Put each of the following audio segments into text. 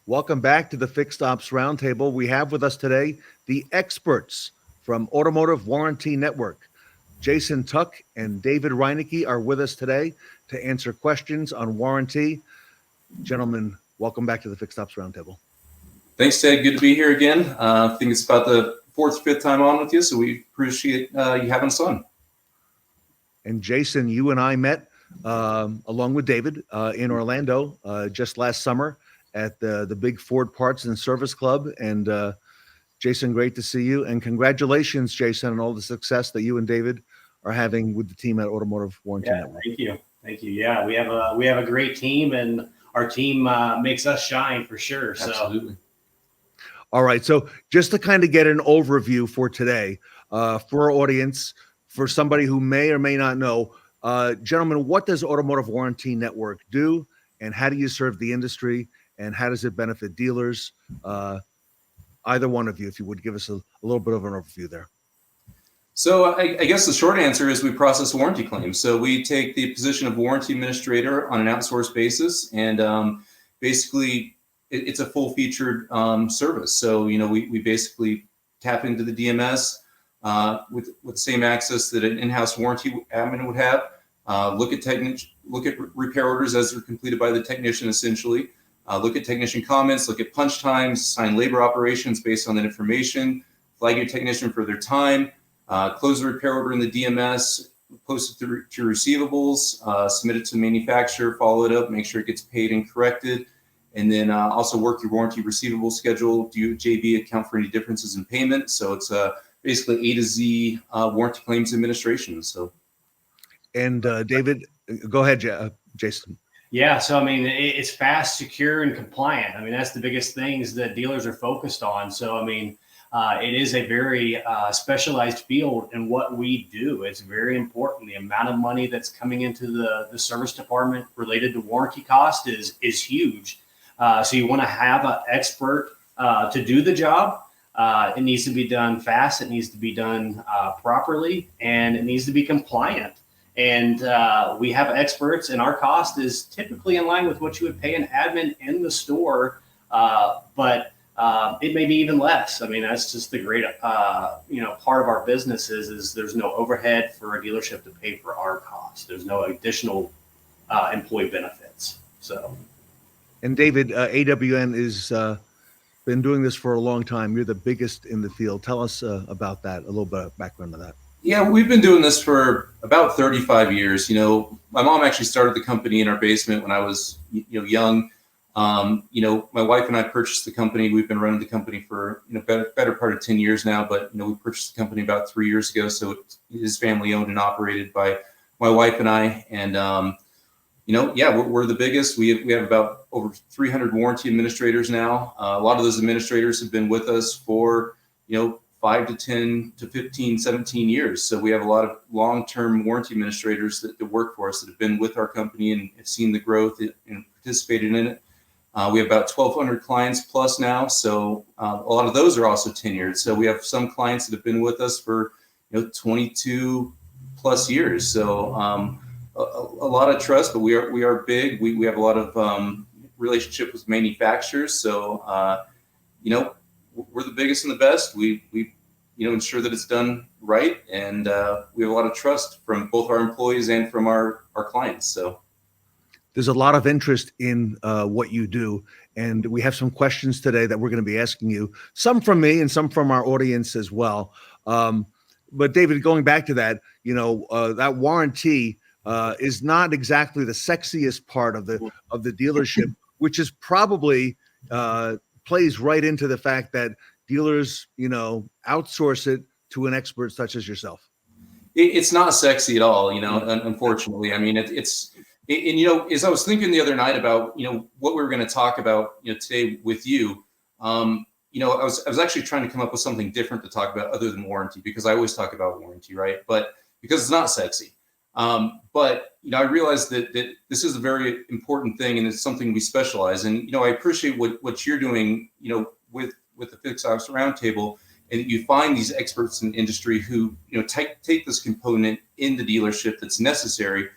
Welcome back to the Fixed Ops Roundtable. We have with us today the experts from Automotive Warranty Network. Jason Tuck and David Reinecke are with us today to answer questions on warranty. Gentlemen, welcome back to the Fixed Ops Roundtable. Thanks, Ted. Good to be here again. I think it's about the fourth or fifth time on with you, so we appreciate you having us on. And Jason, you and I met along with David in Orlando just last summer at the big Ford Parts and Service Club. And Jason, great to see you. And congratulations, Jason, on all the success that you and David are having with the team at Automotive Warranty Network. Thank you. Yeah, we have a great team, and our team makes us shine for sure. So. Absolutely. All right. So just to kind of get an overview for today, for our audience, for somebody who may or may not know, gentlemen, what does Automotive Warranty Network do, and how do you serve the industry, and how does it benefit dealers? Either one of you, if you would give us a little bit of an overview there. So I guess the short answer is we process warranty claims. So we take the position of warranty administrator on an outsourced basis, and basically it's a full-featured service. So we basically tap into the DMS with the same access that an in-house warranty admin would have. Look at repair orders as they're completed by the technician, essentially. Look at technician comments, look at punch times, assign labor operations based on that information, flag your technician for their time, close the repair order in the DMS, post it to receivables, submit it to the manufacturer, follow it up, make sure it gets paid and corrected, and then also work your warranty receivable schedule, do JB, account for any differences in payment. So it's basically A to Z warranty claims administration. So. And David, go ahead, Jason. Yeah, so I mean, it's fast, secure, and compliant. I mean, that's the biggest things that dealers are focused on. So I mean, it is a very specialized field in what we do. It's very important. The amount of money that's coming into the service department related to warranty cost is huge. So you want to have an expert to do the job. It needs to be done fast. It needs to be done properly, and it needs to be compliant. And we have experts, and our cost is typically in line with what you would pay an admin in the store, but it may be even less. I mean, that's just the great, part of our business is there's no overhead for a dealership to pay for our cost. There's no additional employee benefits. So. And David, AWN is been doing this for a long time. You're the biggest in the field. Tell us about that, a little bit of background on that. Yeah, we've been doing this for about 35 years. My mom actually started the company in our basement when I was, young. My wife and I purchased the company. We've been running the company for, better part of 10 years now, but, we purchased the company about 3 years ago. So it is family owned and operated by my wife and I. And, we're the biggest. We have about over 300 warranty administrators now. A lot of those administrators have been with us for, 5 to 10 to 15, 17 years. So we have a lot of long-term warranty administrators that work for us that have been with our company and have seen the growth and participated in it. We have about 1,200 clients plus now. So a lot of those are also tenured. So we have some clients that have been with us for 22 plus years. So a lot of trust, but we are big. We have a lot of relationship with manufacturers. So we're the biggest and the best. We ensure that it's done right, and we have a lot of trust from both our employees and from our clients. So there's a lot of interest in what you do, and we have some questions today that we're going to be asking you, some from me and some from our audience as well. But David, going back to that, that warranty is not exactly the sexiest part of the dealership, which is probably plays right into the fact that dealers, outsource it to an expert such as yourself. It's not sexy at all, unfortunately. I mean, as I was thinking the other night about, what we were going to talk about, today with you, I was actually trying to come up with something different to talk about other than warranty, because I always talk about warranty, right? But because it's not sexy. But I realized that this is a very important thing, and it's something we specialize in. I appreciate what you're doing, with the Fixed Ops Roundtable, and you find these experts in the industry who, take this component in the dealership that's necessary,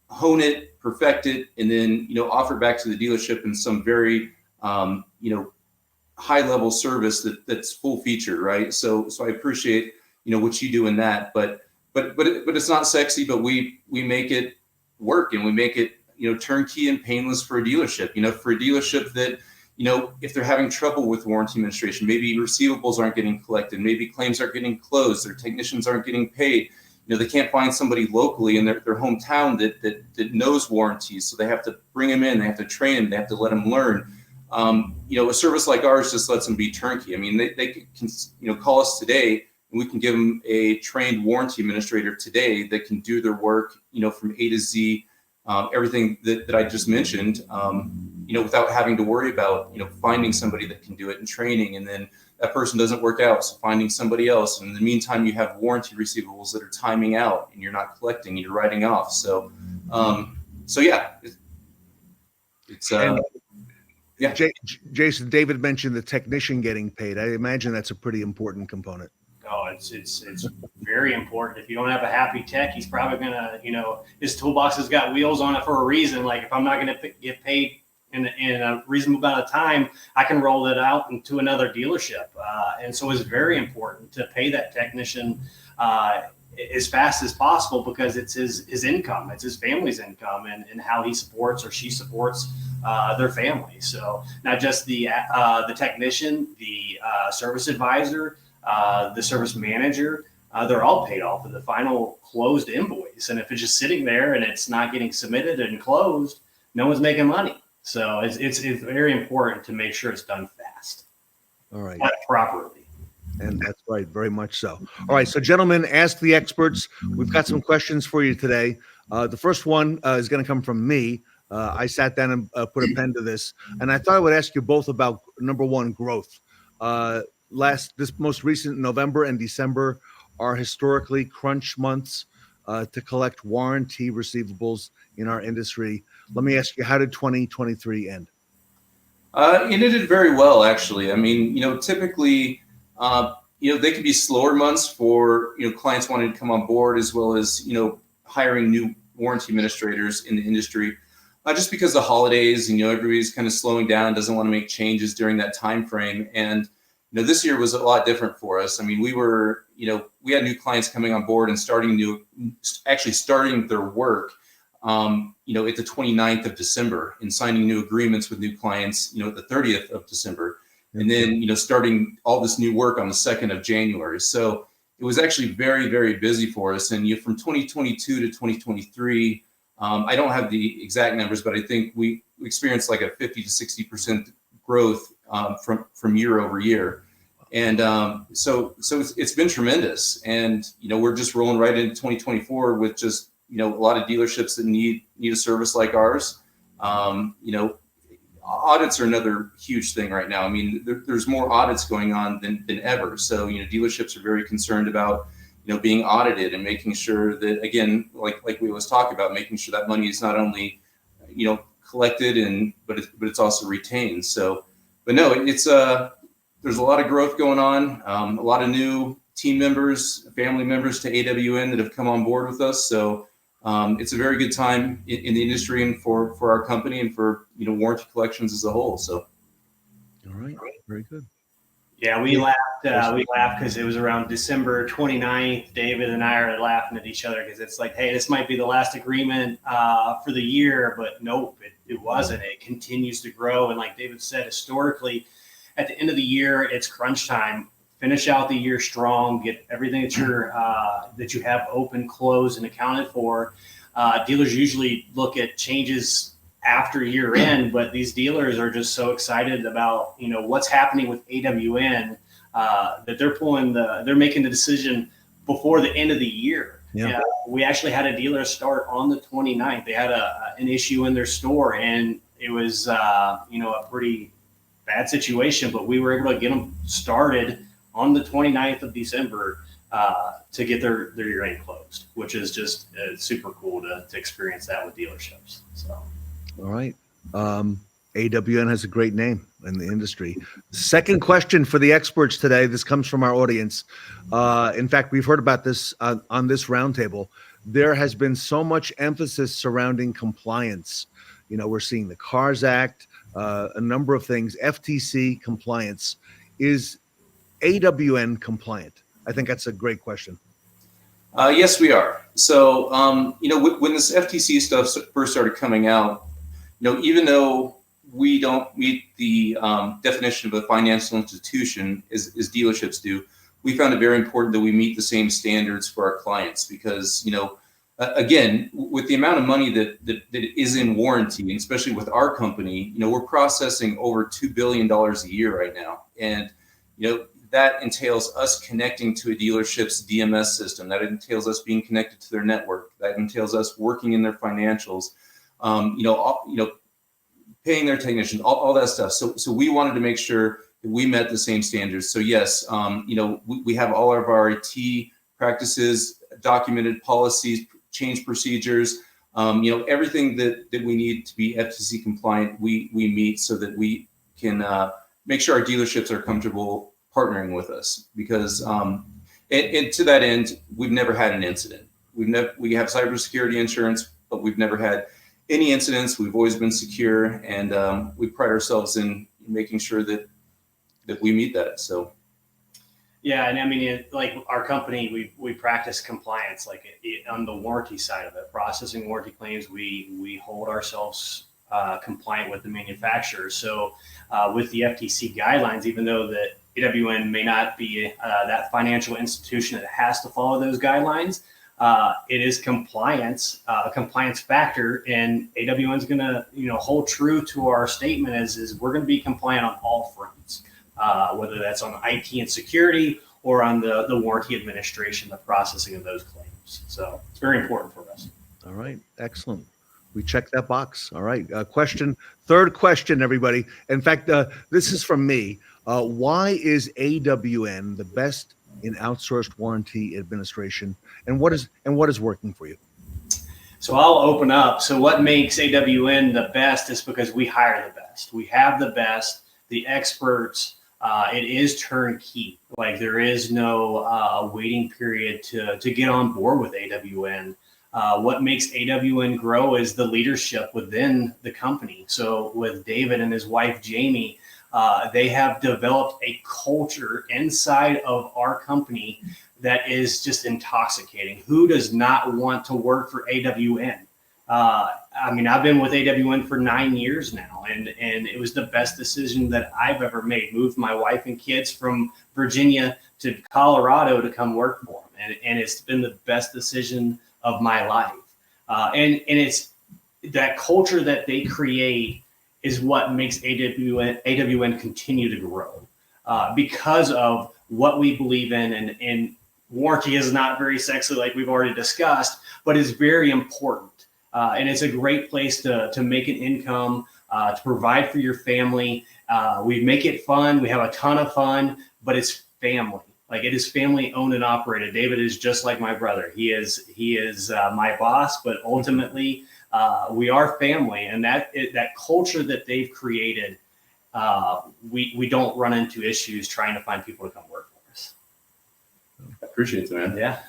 hone it, perfect it, and then, offer it back to the dealership in some very high level service that's full featured, right? So I appreciate, what you do in that, but it's not sexy, but we make it work, and we make it, turnkey and painless for a dealership, for a dealership that, if they're having trouble with warranty administration, maybe receivables aren't getting collected, maybe claims aren't getting closed, their technicians aren't getting paid, they can't find somebody locally in their hometown that knows warranties. So they have to bring them in, they have to train them, they have to let them learn. A service like ours just lets them be turnkey. I mean, they can, call us today, and we can give them a trained warranty administrator today that can do their work, from A to Z, everything that I just mentioned, without having to worry about, finding somebody that can do it and training, and then that person doesn't work out, so finding somebody else. And in the meantime, you have warranty receivables that are timing out, and you're not collecting, and you're writing off. So, yeah, yeah. Jason, David mentioned the technician getting paid. I imagine that's a pretty important component. Oh, it's very important. If you don't have a happy tech, he's probably gonna, his toolbox has got wheels on it for a reason. Like, if I'm not gonna get paid in a reasonable amount of time, I can roll it out into another dealership. And so it's very important to pay that technician as fast as possible, because it's his income, it's his family's income, and how he supports or she supports their family. So not just the technician, the service advisor, the service manager, they're all paid off of the final closed invoice. And if it's just sitting there and it's not getting submitted and closed, no one's making money. So it's very important to make sure it's done fast. All right. Properly. And that's right. Very much so. All right. So, gentlemen, ask the experts. We've got some questions for you today. The first one is going to come from me. I sat down and put a pen to this, and I thought I would ask you both about, number one, growth. This most recent November and December are historically crunch months to collect warranty receivables in our industry. Let me ask you, how did 2023 end? It ended very well, actually. I mean, typically, they could be slower months for, clients wanting to come on board, as well as, hiring new warranty administrators in the industry, just because the holidays, everybody's kind of slowing down, doesn't want to make changes during that time frame. And this year was a lot different for us. I mean, we had new clients coming on board and starting their work, at the 29th of December, and signing new agreements with new clients, at the 30th of December. And then, starting all this new work on the 2nd of January. So it was actually very, very busy for us. And from 2022 to 2023, I don't have the exact numbers, but I think we experienced like a 50 to 60% growth from year over year. And so it's been tremendous. And, we're just rolling right into 2024 with just, a lot of dealerships that need a service like ours. Audits are another huge thing right now. I mean, there's more audits going on than ever. So, dealerships are very concerned about, being audited and making sure that, again, like we always talk about, making sure that money is not only, collected but it's also retained. So, but no, it's there's a lot of growth going on. A lot of new team members, family members to AWN that have come on board with us. So it's a very good time in the industry and for our company and for, warranty collections as a whole. So. All right. Very good. Yeah, we laughed because it was around December 29th. David and I are laughing at each other because it's like, hey, this might be the last agreement for the year, but nope, it wasn't. It continues to grow. And like David said, historically, at the end of the year, it's crunch time. Finish out the year strong, get everything that you have open, closed, and accounted for. Dealers usually look at changes after year end, but these dealers are just so excited about, what's happening with AWN, that they're making the decision before the end of the year. Yeah. We actually had a dealer start on the 29th. They had an issue in their store, and it was, a pretty bad situation, but we were able to get them started on the 29th of December to get their year end closed, which is just super cool to experience that with dealerships. So. All right. AWN has a great name in the industry. Second question for the experts today. This comes from our audience. In fact, we've heard about this on this roundtable. There has been so much emphasis surrounding compliance. We're seeing the CARS Act, a number of things. FTC compliance. Is AWN compliant? I think that's a great question. Yes, we are. So, when this FTC stuff first started coming out, even though we don't meet the definition of a financial institution as dealerships do, we found it very important that we meet the same standards for our clients because, again, with the amount of money that is in warranty, and especially with our company, we're processing over $2 billion a year right now. And, that entails us connecting to a dealership's DMS system. That entails us being connected to their network. That entails us working in their financials, paying their technicians, all that stuff. So we wanted to make sure that we met the same standards. So yes, we have all of our IT practices, documented policies, change procedures, everything that we need to be FTC compliant, we meet so that we can make sure our dealerships are comfortable partnering with us because and to that end, we've never had an incident. We have cybersecurity insurance, but we've never had any incidents. We've always been secure, and we pride ourselves in making sure that we meet that. So, yeah, and I mean, like our company, we practice compliance, like on the warranty side of it, processing warranty claims. We hold ourselves compliant with the manufacturers. So, with the FTC guidelines, even though that AWN may not be that financial institution that has to follow those guidelines, it is compliance, a compliance factor, and AWN is going to, hold true to our statement is we're going to be compliant on all fronts, whether that's on IT and security or on the warranty administration, the processing of those claims. So it's very important for us. All right, excellent. We check that box. All right, third question, everybody. In fact, this is from me. Why is AWN the best in outsourced warranty administration, and what is working for you? So I'll open up. So what makes AWN the best is because we hire the best. We have the best, the experts. It is turnkey. Like there is no waiting period to get on board with AWN. What makes AWN grow is the leadership within the company. So with David and his wife, Jamie, they have developed a culture inside of our company that is just intoxicating. Who does not want to work for AWN? I mean, I've been with AWN for 9 years now, and it was the best decision that I've ever made. Moved my wife and kids from Virginia to Colorado to come work for them, and it's been the best decision of my life. And it's that culture that they create is what makes AWN continue to grow because of what we believe in. And warranty is not very sexy, like we've already discussed, but it's very important. And it's a great place to make an income, to provide for your family. We make it fun. We have a ton of fun, but it's family. Like it is family owned and operated. David is just like my brother. He is my boss, but ultimately we are family, and that culture that they've created, we don't run into issues trying to find people to come work for us. I appreciate that, man. Yeah.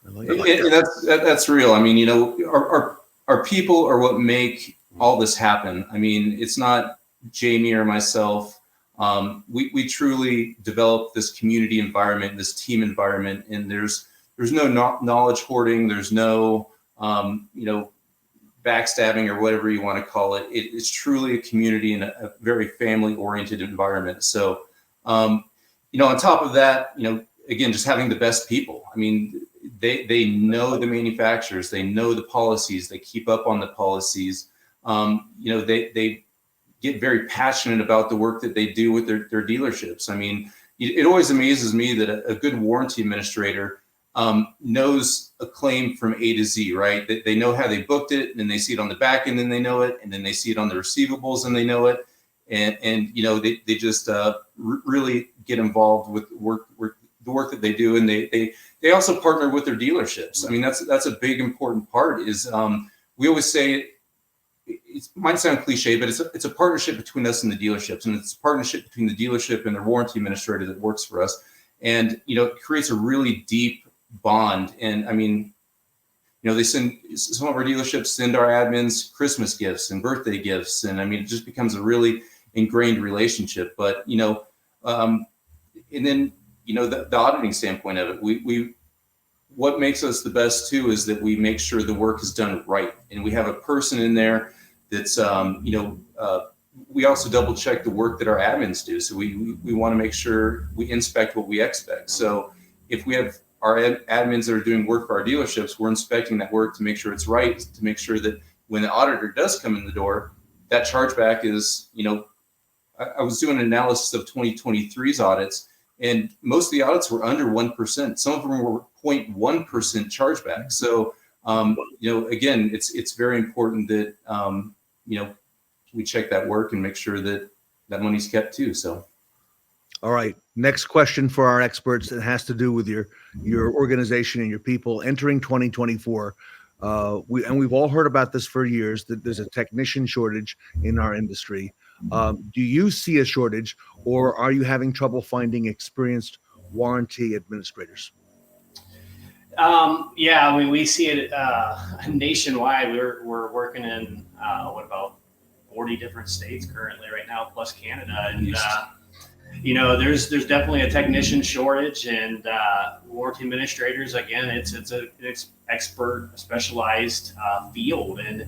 I like And that's real. I mean, our people are what make all this happen. I mean, it's not Jamie or myself. We truly develop this community environment, this team environment, and there's no knowledge hoarding. There's no, backstabbing or whatever you want to call it. It's truly a community and a very family oriented environment. So, on top of that, again, just having the best people. I mean, they know the manufacturers, they know the policies, they keep up on the policies. They get very passionate about the work that they do with their dealerships. I mean, it always amazes me that a good warranty administrator knows a claim from A to Z, right? They know how they booked it, and then they see it on the back end, and they know it, and then they see it on the receivables, and they know it, and they just really get involved with the work that they do, and they also partner with their dealerships. I mean, that's a big important part. Is we always say it might sound cliche, but it's a partnership between us and the dealerships, and it's a partnership between the dealership and their warranty administrator that works for us, and it creates a really deep bond. And I mean, they send, some of our dealerships send our admins Christmas gifts and birthday gifts. And I mean, it just becomes a really ingrained relationship. But, and then, the auditing standpoint of it, what makes us the best too is that we make sure the work is done right. And we have a person in there that's, we also double check the work that our admins do. So we want to make sure we inspect what we expect. So if we have our admins that are doing work for our dealerships, we're inspecting that work to make sure it's right, to make sure that when the auditor does come in the door, that chargeback is, I was doing an analysis of 2023's audits, and most of the audits were under 1%. Some of them were 0.1% chargeback. So, again, it's very important that, we check that work and make sure that that money's kept too. So. All right. Next question for our experts. It has to do with your organization and your people entering 2024. We've all heard about this for years, that there's a technician shortage in our industry. Do you see a shortage, or are you having trouble finding experienced warranty administrators? Yeah, I mean, we see it nationwide. We're working in what about 40 different states currently right now, plus Canada, and there's definitely a technician shortage, and warranty administrators. Again, it's an expert, specialized field, and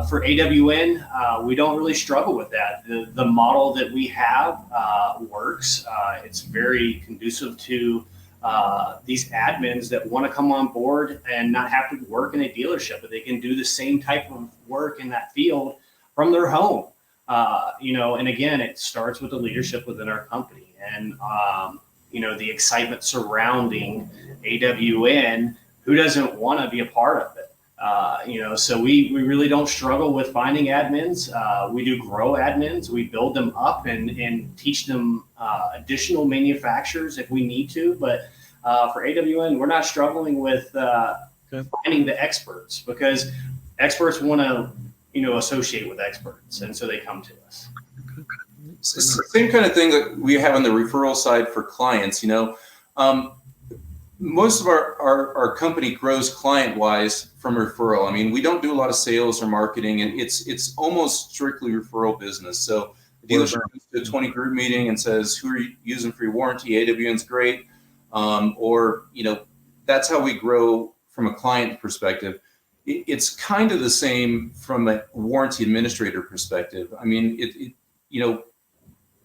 for AWN, we don't really struggle with that. The model that we have works. It's very conducive to these admins that want to come on board and not have to work in a dealership, but they can do the same type of work in that field from their home. And again, it starts with the leadership within our company, and the excitement surrounding AWN. Who doesn't want to be a part of it? So we really don't struggle with finding admins. We do grow admins. We build them up and teach them additional manufacturers if we need to. But for AWN, we're not struggling with finding the experts, because experts want to associate with experts, and so they come to us. It's the same kind of thing that we have on the referral side for clients. Most of our company grows client-wise from referral. I mean, we don't do a lot of sales or marketing, and it's almost strictly referral business. So the dealership goes to a 20 group meeting and says, "Who are you using for your warranty? AWN's great." That's how we grow from a client perspective. It's kind of the same from a warranty administrator perspective. I mean,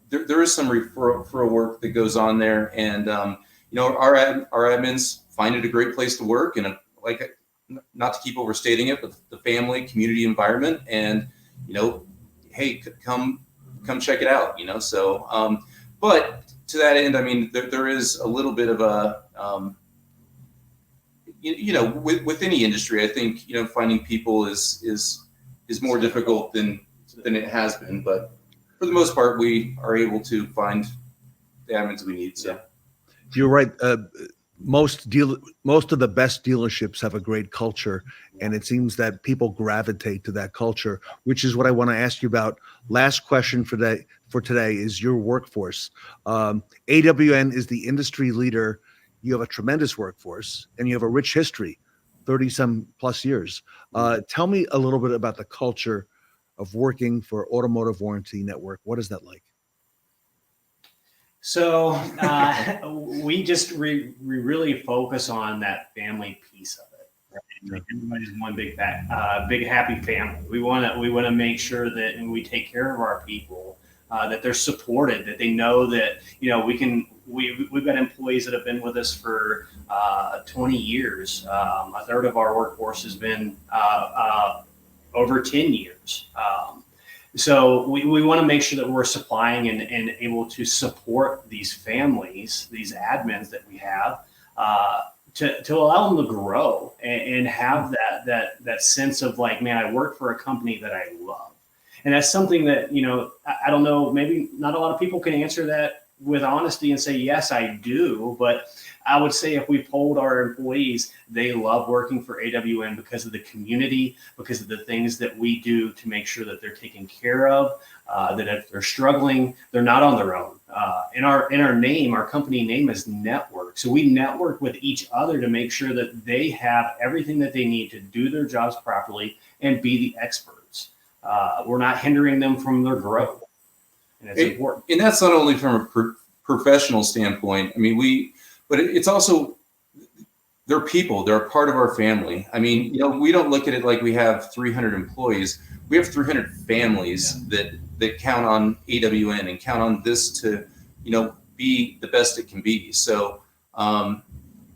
there is some referral work that goes on there, and our admins find it a great place to work, and not to keep overstating it, but the family community environment, and hey, come check it out. So but to that end, I mean, there is a little bit of a with any industry, I think, finding people is more difficult than it has been. But for the most part, we are able to find the admins we need. So you're right. Most of the best dealerships have a great culture, and it seems that people gravitate to that culture, which is what I want to ask you about. Last question for today is your workforce. AWN is the industry leader. You have a tremendous workforce, and you have a rich history, 30-some plus years. Tell me a little bit about the culture of working for Automotive Warranty Network. What is that like? So we really focus on that family piece of it. Right? Like, everybody's one big happy family. We want to make sure that, and we take care of our people, that they're supported, that they know that we've got employees that have been with us for 20 years. A third of our workforce has been over 10 years. So we want to make sure that we're supplying and able to support these families, these admins that we have, to allow them to grow and have that sense of like, man, I work for a company that I love. And that's something that, I don't know, maybe not a lot of people can answer that with honesty and say, yes, I do. But I would say if we polled our employees, they love working for AWN because of the community, because of the things that we do to make sure that they're taken care of, that if they're struggling, they're not on their own. In our name, our company name is Network. So we network with each other to make sure that they have everything that they need to do their jobs properly and be the experts. We're not hindering them from their growth. And it's important. And that's not only from a professional standpoint. I mean, but it's also, they're people. They're a part of our family. I mean, we don't look at it like we have 300 employees. We have 300 families that count on AWN and count on this to, be the best it can be. So,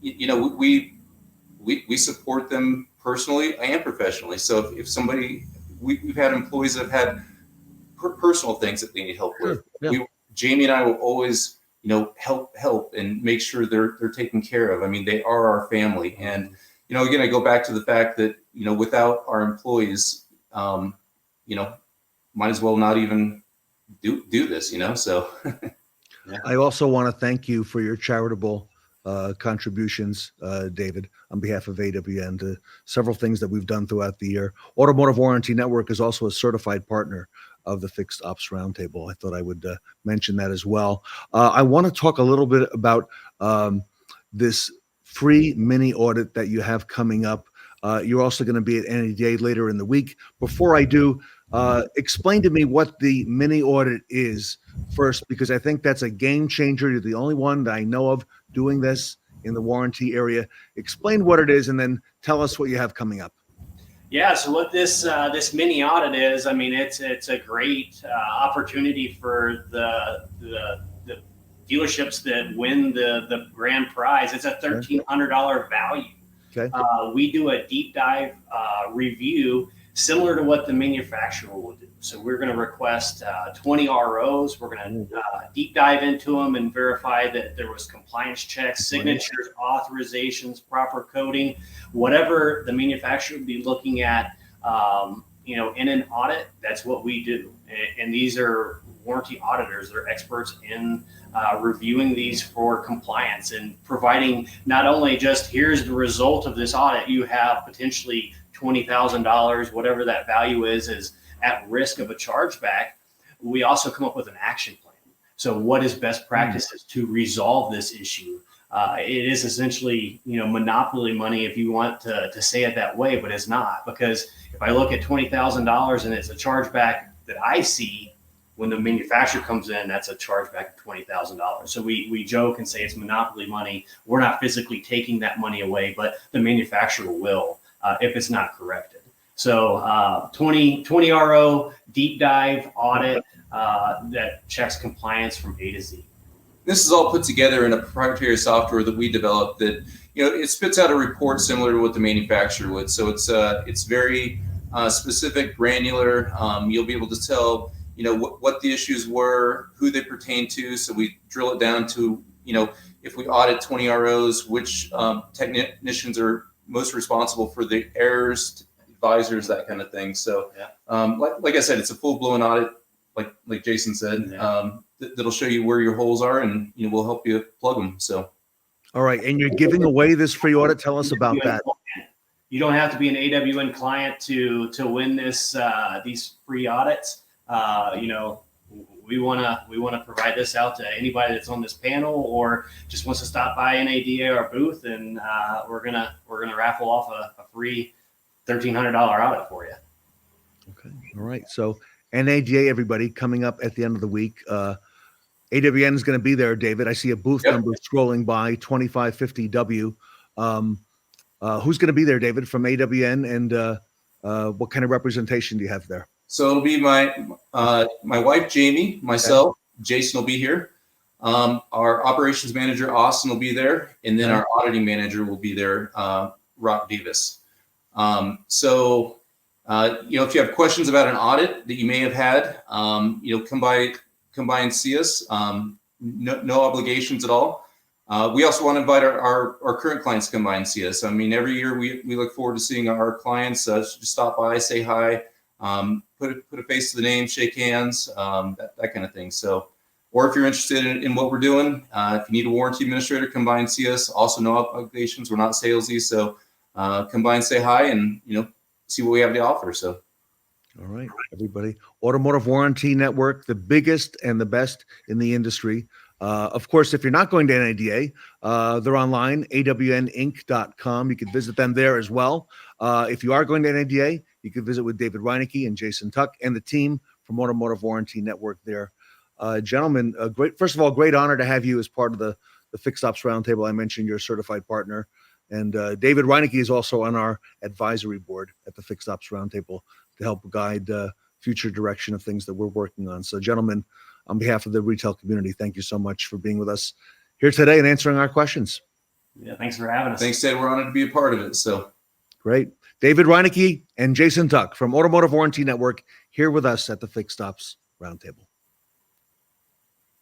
we support them personally and professionally. So if somebody, we've had employees that have had personal things that they need help with. Yeah. Jamie and I will always, help and make sure they're taken care of. I mean, they are our family. And, again, I go back to the fact that, without our employees, might as well not even do this, so. Yeah. I also want to thank you for your charitable contributions, David, on behalf of AWN to several things that we've done throughout the year. Automotive Warranty Network is also a certified partner of the Fixed Ops Roundtable. I thought I would mention that as well. I want to talk a little bit about this free mini audit that you have coming up. You're also going to be at NADA later in the week. Before I do, explain to me what the mini audit is first, because I think that's a game changer. You're the only one that I know of doing this in the warranty area. Explain what it is, and then tell us what you have coming up. Yeah, so what this mini audit is, I mean, it's a great opportunity for the dealerships that win the grand prize. It's a $1,300 value. Okay. We do a deep dive review similar to what the manufacturer will do. So we're going to request 20 ROs. We're going to deep dive into them and verify that there was compliance checks, signatures, authorizations, proper coding, whatever the manufacturer would be looking at, in an audit. That's what we do. And these are warranty auditors. They're experts in reviewing these for compliance and providing not only just here's the result of this audit, you have potentially $20,000, whatever that value is at risk of a chargeback. We also come up with an action plan. So what is best practices to resolve this issue? It is essentially, monopoly money, if you want to say it that way, but it's not, because if I look at $20,000 and it's a chargeback that I see, when the manufacturer comes in, that's a chargeback of $20,000. So we joke and say it's monopoly money. We're not physically taking that money away, but the manufacturer will if it's not corrected. So 20 RO deep dive audit that checks compliance from A to Z. This is all put together in a proprietary software that we developed that, it spits out a report similar to what the manufacturer would. So it's very specific, granular. You'll be able to tell, what the issues were, who they pertain to. So we drill it down to, if we audit 20 ROs, which technicians are most responsible for the errors, advisors, that kind of thing. So like I said, it's a full-blown audit, like Jason said, that'll show you where your holes are, and we'll help you plug them. So, all right, and you're giving away this free audit. Tell us about that. You don't have to be an AWN client to win this these free audits. We want to provide this out to anybody that's on this panel or just wants to stop by NADA or booth, and we're gonna raffle off a free $1,300 audit for you. Okay, all right. So NADA, everybody, coming up at the end of the week. AWN is going to be there, David. I see a booth number scrolling by, 2550W. Who's going to be there, David, from AWN, and what kind of representation do you have there? So it'll be my wife, Jamie, myself, Jason will be here. Our operations manager, Austin, will be there. And then our auditing manager will be there, Rock Davis. So if you have questions about an audit that you may have had, come by and see us. No obligations at all. We also want to invite our current clients to come by and see us. I mean, every year we look forward to seeing our clients. Just stop by, say hi, put a face to the name, shake hands, that kind of thing. So or if you're interested in what we're doing, if you need a warranty administrator, come by and see us. Also, no obligations. We're not salesy, so come by and say hi, and see what we have to offer. So. All right, everybody. Automotive Warranty Network, the biggest and the best in the industry. Of course, if you're not going to NADA, they're online, awninc.com. You can visit them there as well. If you are going to NADA, you can visit with David Reinecke and Jason Tuck and the team from Automotive Warranty Network there. Gentlemen, first of all, great honor to have you as part of the Fixed Ops Roundtable. I mentioned you're a certified partner. And David Reinecke is also on our advisory board at the Fixed Ops Roundtable to help guide future direction of things that we're working on. So, gentlemen, on behalf of the retail community, thank you so much for being with us here today and answering our questions. Yeah, thanks for having us. Thanks, Ted. We're honored to be a part of it. So great. David Reinecke and Jason Tuck from Automotive Warranty Network here with us at the Fixed Ops Roundtable.